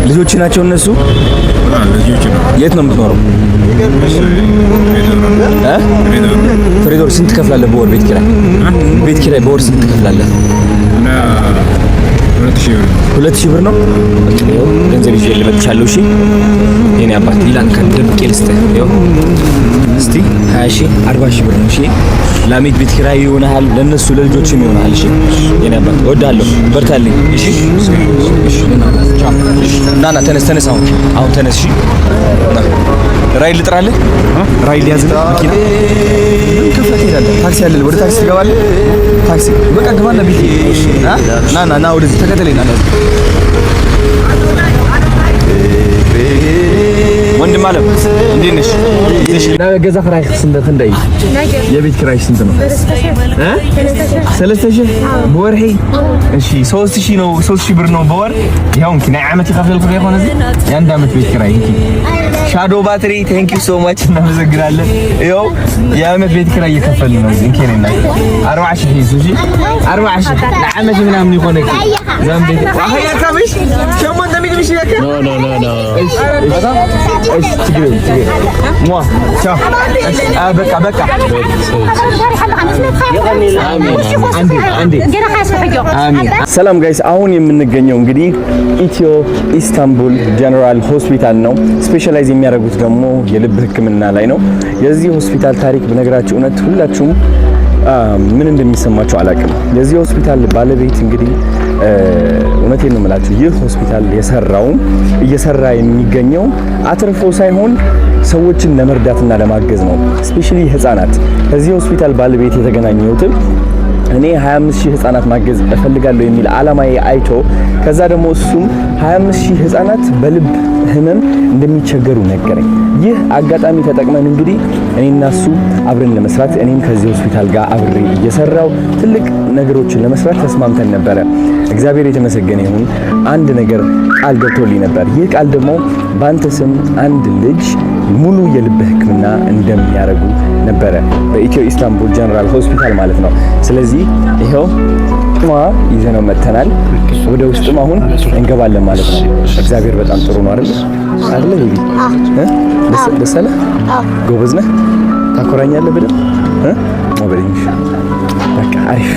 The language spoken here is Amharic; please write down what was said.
ልጆች ናቸው እነሱ? ልጆች ነው። የት ነው የምትኖረው? ፍሬዶር ስንት ትከፍላለህ በወር ቤት ኪራይ? ቤት ኪራይ በወር ስንት ትከፍላለህ? 2000 ብር ነው። ገንዘብ ይዤ ልመጥቻለሁ። እሺ የኔ አባት ይላል ከደብቄ ልስጥህ። ይኸው እስቲ 20,000 40,000 ብር ነው። እሺ ለአሜት ቤት ኪራይ ይሆናል፣ ለነሱ ለልጆችም ይሆናል። እሺ የኔ አባት እወዳለሁ፣ በርታልኝ። እሺ ና ተነስ፣ አሁን ተነስ። እሺ ራይድ ልጥራለህ? ራይድ ያዝልህ መኪና ከፍለህ ትሄዳለህ። ታክሲ አለ፣ ወደ ታክሲ ትገባለህ። ታክሲ በቃ ግባና ቤት ና ወደዚህ ተከተለኝ። ና ወንድም አለም እንዴት ነሽ? ገዛ ክራይ ስንት እንደይ የቤት ክራይ ስንት ነው? 3000 በወርሂ? እሺ 3000 ነው። 3000 ብር ነው በወር። ያው እንኪ ናይ ዓመት ይከፈልኩ ነው እዚህ የአንድ ዓመት ቤት ክራይ እንኪ ሻዶ ባትሪ ቴንክ ዩ ሶ ማች እናመሰግናለን። ይኸው የዓመት ቤት ክራይ እየከፈልን ነው። እንኪ ነና 40,000 ይዙ እሺ 40,000 ለዓመት ምናምን ይሆነ ዘምቤ አህያ ካብሽ ሸሞ እንደሚግብሽ ያከ ኖ እሺ ትግሬ ሟ ቻው በቃ ሰላም ጋይስ፣ አሁን የምንገኘው እንግዲህ ኢትዮ ኢስታንቡል ጀነራል ሆስፒታል ነው። ስፔሻላይዝ የሚያደርጉት ደግሞ የልብ ሕክምና ላይ ነው። የዚህ ሆስፒታል ታሪክ ብነግራችሁ እውነት ሁላችሁም ምን እንደሚሰማችሁ አላውቅም። የዚህ ሆስፒታል ባለቤት እንግዲህ እውነቴን ነው የምላችሁ፣ ይህ ሆስፒታል እየሰራ የሚገኘው አትርፎ ሳይሆን ሰዎችን ለመርዳትና ለማገዝ ነው። ስፔሻሊ ህፃናት። ከዚህ ሆስፒታል ባለቤት የተገናኘሁት እኔ 25,000 ህፃናት ማገዝ እፈልጋለሁ የሚል አላማዬ አይቶ ከዛ ደግሞ እሱም 25,000 ህፃናት በልብ ህመም እንደሚቸገሩ ነገረኝ። ይህ አጋጣሚ ተጠቅመን እንግዲህ እኔና እሱ አብረን ለመስራት እኔም ከዚህ ሆስፒታል ጋር አብሬ እየሰራው ትልቅ ነገሮችን ለመስራት ተስማምተን ነበረ። እግዚአብሔር የተመሰገነ ይሁን። አንድ ነገር ቃል ገብቶልኝ ነበር። ይህ ቃል ደግሞ ባንተ ስም አንድ ልጅ ሙሉ የልብ ህክምና እንደሚያደርጉ ነበረ በኢትዮ ኢስታንቡል ጀነራል ሆስፒታል ማለት ነው። ስለዚህ ይሄው ይዘነው መተናል። ወደ ውስጥም አሁን እንገባለን ማለት ነው። እግዚአብሔር በጣም ጥሩ ነው አይደል? ቤቢ ደስ አለህ? ጎበዝ ነህ? ታኮራኛለህ በደምብ በቃ አሪፍ